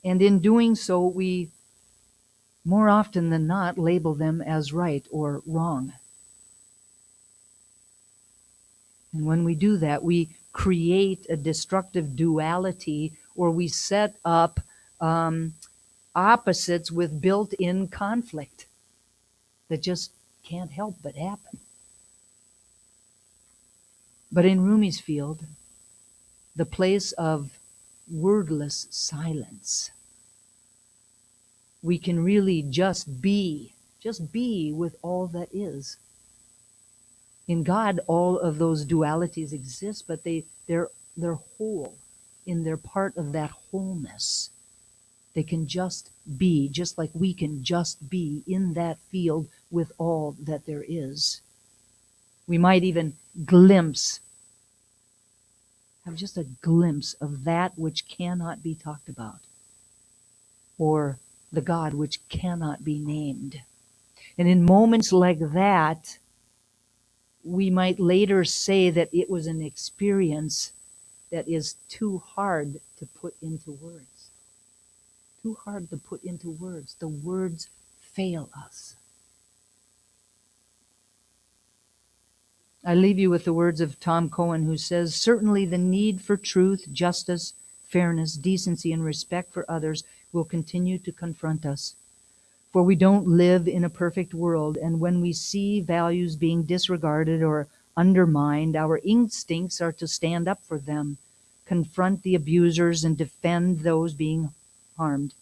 And in doing so, we more often than not label them as right or wrong. And when we do that, we create a destructive duality, or we set up opposites with built-in conflict that just can't help but happen. But in Rumi's field, the place of wordless silence, we can really just be with all that is. In God, all of those dualities exist, but they're whole. In their part of that wholeness, they can just be, just like we can just be in that field with all that there is. We might even have just a glimpse of that which cannot be talked about, or the God which cannot be named. And in moments like that, we might later say that it was an experience that is too hard to put into words. Too hard to put into words. The words fail us. I leave you with the words of Tom Cohen, who says, "Certainly the need for truth, justice, fairness, decency, and respect for others will continue to confront us. For we don't live in a perfect world, and when we see values being disregarded or undermined, our instincts are to stand up for them, confront the abusers, and defend those being harmed.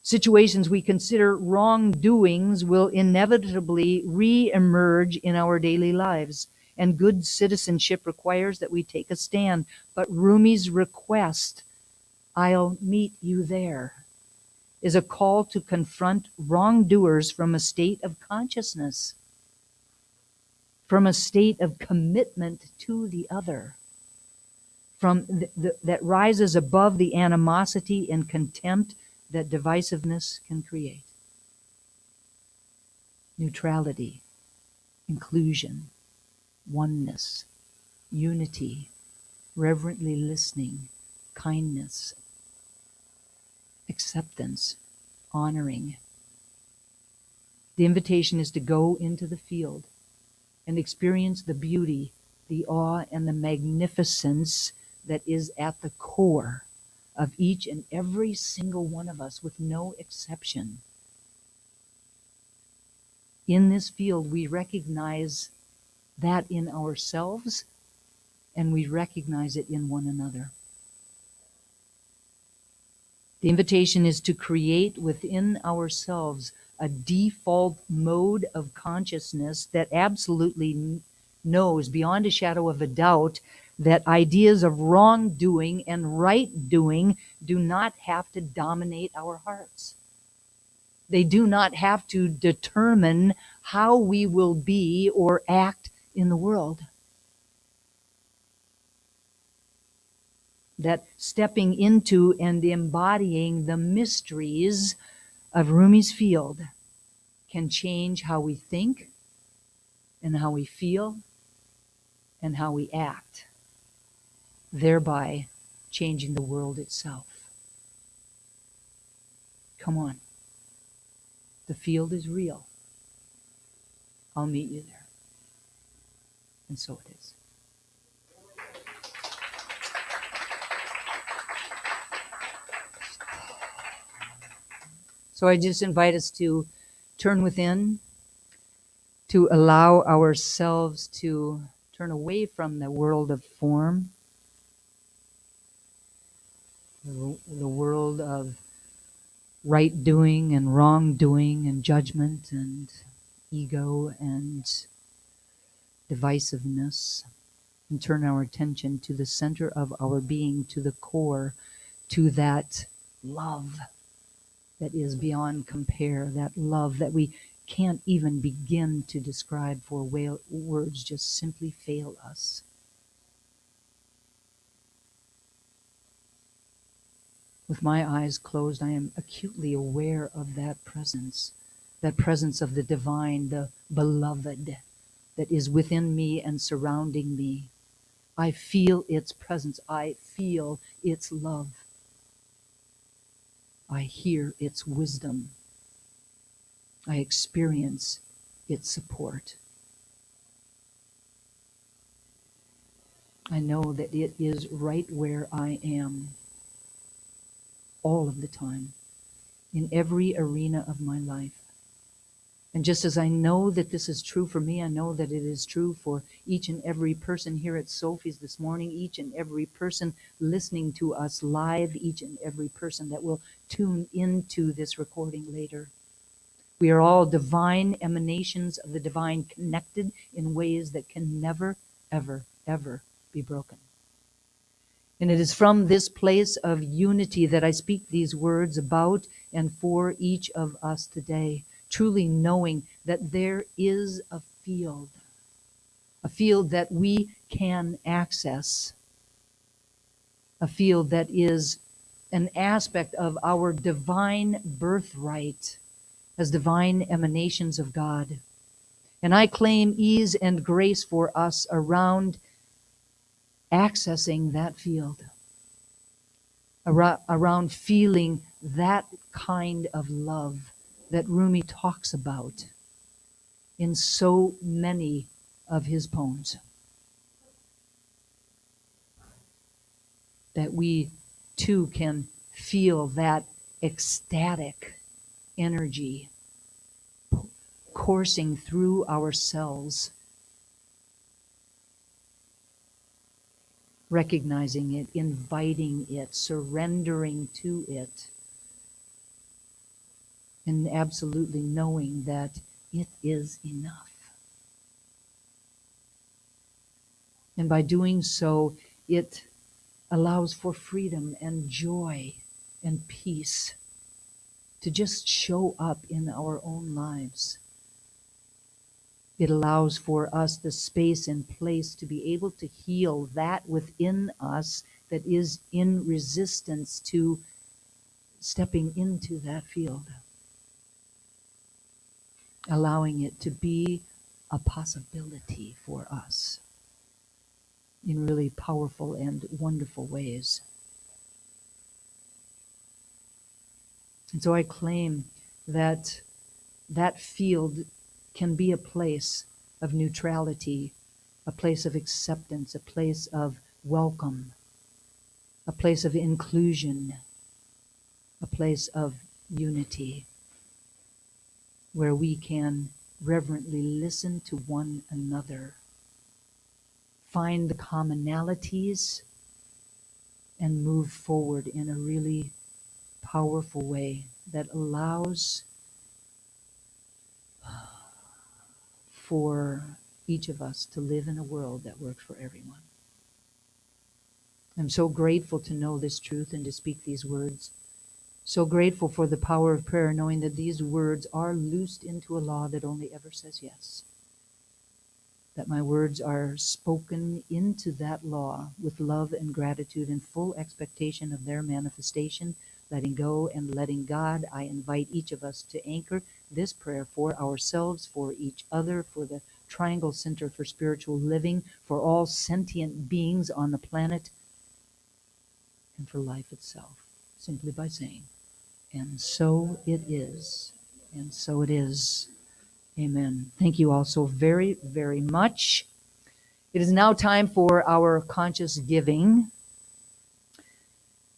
Situations we consider wrongdoings will inevitably re-emerge in our daily lives, and good citizenship requires that we take a stand. But Rumi's request I'll meet you there, is a call to confront wrongdoers from a state of consciousness, from a state of commitment to the other, that rises above the animosity and contempt that divisiveness can create. Neutrality, inclusion, oneness, unity, reverently listening, kindness, acceptance, honoring. The invitation is to go into the field and experience the beauty, the awe, and the magnificence that is at the core of each and every single one of us, with no exception. In this field, we recognize that in ourselves, and we recognize it in one another. The invitation is to create within ourselves a default mode of consciousness that absolutely knows beyond a shadow of a doubt that ideas of wrongdoing and right doing do not have to dominate our hearts. They do not have to determine how we will be or act in the world. That stepping into and embodying the mysteries of Rumi's field can change how we think and how we feel and how we act, thereby changing the world itself. Come on. The field is real. I'll meet you there. And so it is. So I just invite us to turn within, to allow ourselves to turn away from the world of form, the world of right doing and wrong doing and judgment and ego and divisiveness, and turn our attention to the center of our being, to the core, to that love that is beyond compare, that love that we can't even begin to describe, for words just simply fail us. With my eyes closed, I am acutely aware of that presence of the divine, the beloved that is within me and surrounding me. I feel its presence. I feel its love. I hear its wisdom. I experience its support. I know that it is right where I am all of the time, in every arena of my life. And just as I know that this is true for me, I know that it is true for each and every person here at Sophie's this morning, each and every person listening to us live, each and every person that will tune into this recording later. We are all divine emanations of the divine, connected in ways that can never, ever, ever be broken. And it is from this place of unity that I speak these words about and for each of us today, truly knowing that there is a field that we can access, a field that is an aspect of our divine birthright as divine emanations of God. And I claim ease and grace for us around accessing that field, around feeling that kind of love that Rumi talks about in so many of his poems. That we too can feel that ecstatic energy coursing through our cells, recognizing it, inviting it, surrendering to it, and absolutely knowing that it is enough. And by doing so, it allows for freedom and joy and peace to just show up in our own lives. It allows for us the space and place to be able to heal that within us that is in resistance to stepping into that field, allowing it to be a possibility for us in really powerful and wonderful ways. And so I claim that that field can be a place of neutrality, a place of acceptance, a place of welcome, a place of inclusion, a place of unity, where we can reverently listen to one another, find the commonalities, and move forward in a really powerful way that allows for each of us to live in a world that works for everyone. I'm so grateful to know this truth and to speak these words. So grateful for the power of prayer, knowing that these words are loosed into a law that only ever says yes. That my words are spoken into that law with love and gratitude and full expectation of their manifestation, letting go and letting God. I invite each of us to anchor this prayer for ourselves, for each other, for the Triangle Center for Spiritual Living, for all sentient beings on the planet, and for life itself, simply by saying, and so it is, and so it is. Amen. Thank you all so very, very much. It is now time for our conscious giving.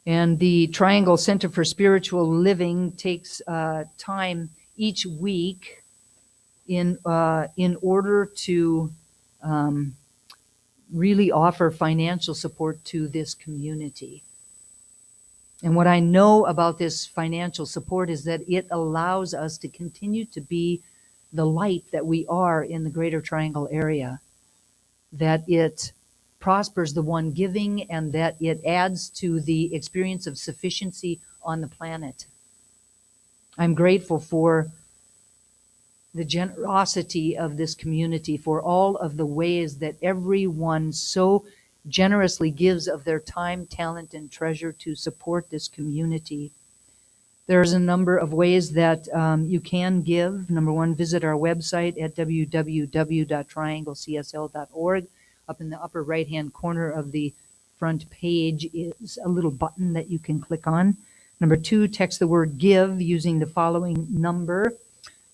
And the Triangle Center for Spiritual Living takes time each week in order to really offer financial support to this community. And what I know about this financial support is that it allows us to continue to be the light that we are in the Greater Triangle area, that it prospers the one giving, and that it adds to the experience of sufficiency on the planet. I'm grateful for the generosity of this community, for all of the ways that everyone so generously gives of their time, talent, and treasure to support this community. There's a number of ways that you can give. Number one, visit our website at www.trianglecsl.org. Up in the upper right-hand corner of the front page is a little button that you can click on. Number two, text the word GIVE using the following number,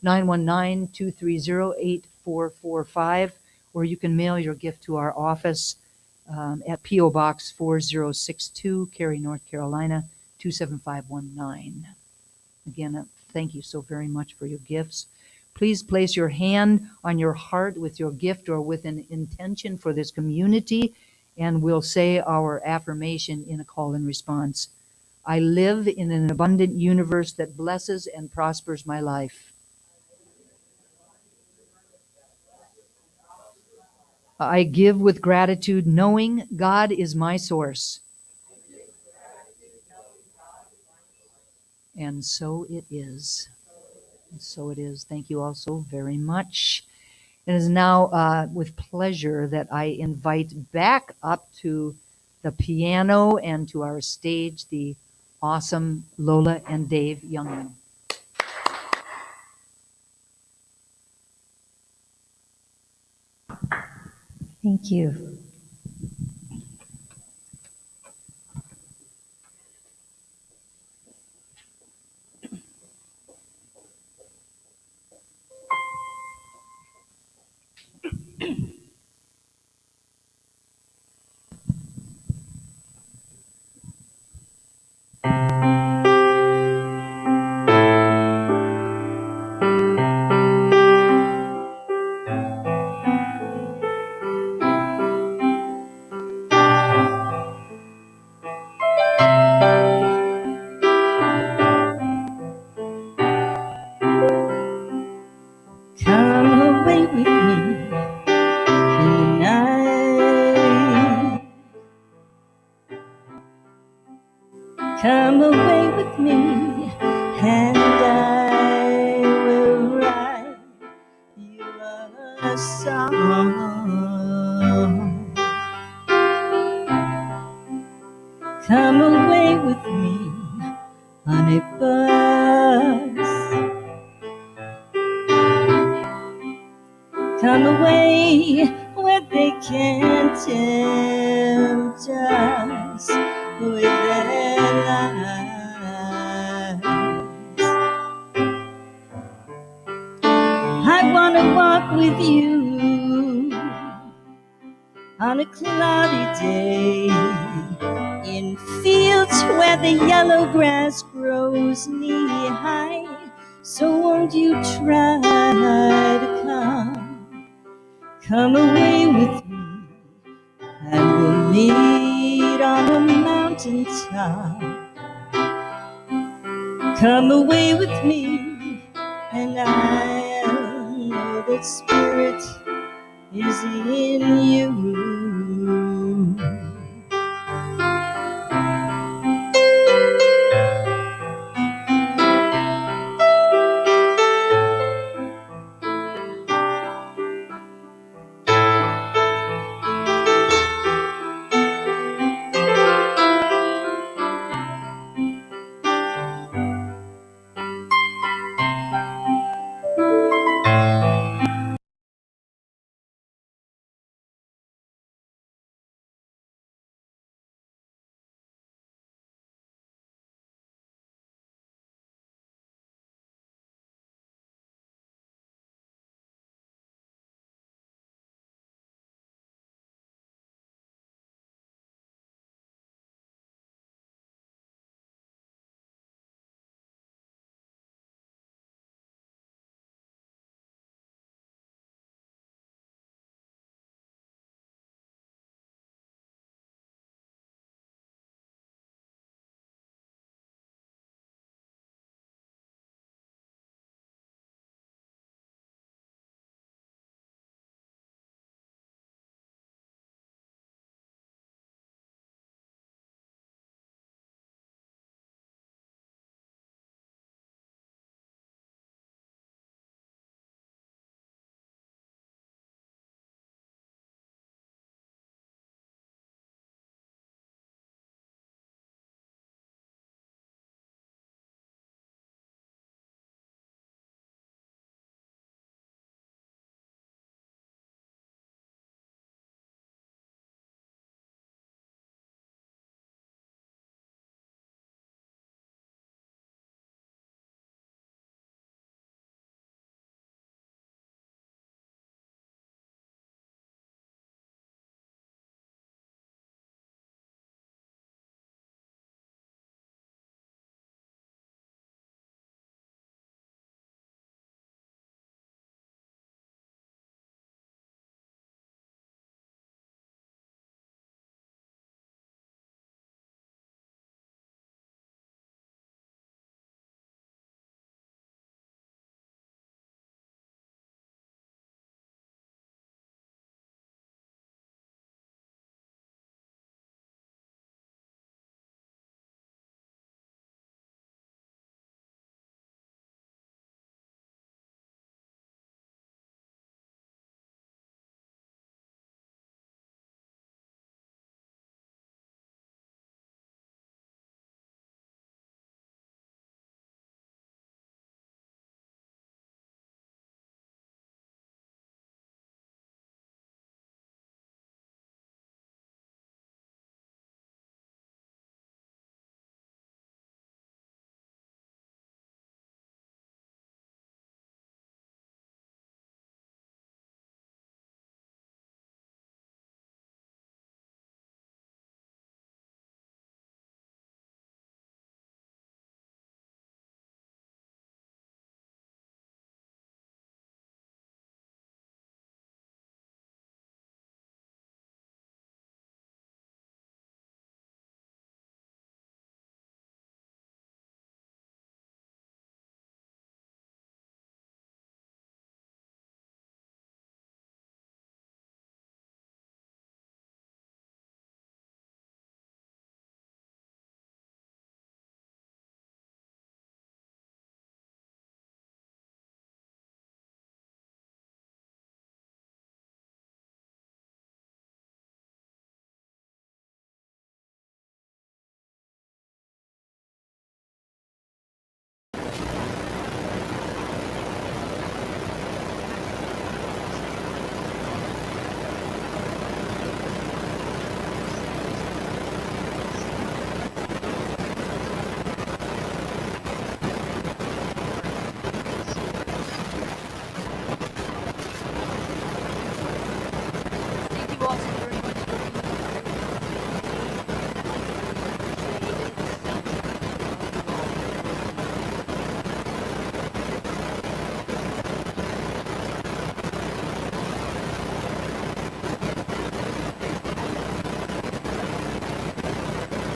919-230-8445, or you can mail your gift to our office at PO Box 4062, Cary, North Carolina, 27519. Again, thank you so very much for your gifts. Please place your hand on your heart with your gift or with an intention for this community, and we'll say our affirmation in a call and response. I live in an abundant universe that blesses and prospers my life. I give with gratitude, knowing God is my source. And so it is. And so it is. Thank you all so very much. It is now with pleasure that I invite back up to the piano and to our stage the awesome Lola and Dave Youngman. Thank you. bus. Come away where they can't tempt us with their lies. I wanna walk with you on a cloudy day in fields where the yellow grass grows knee-high. So won't you try to come away with me, and we'll meet on a mountaintop. Come away with me, and I'll know that spirit is in you.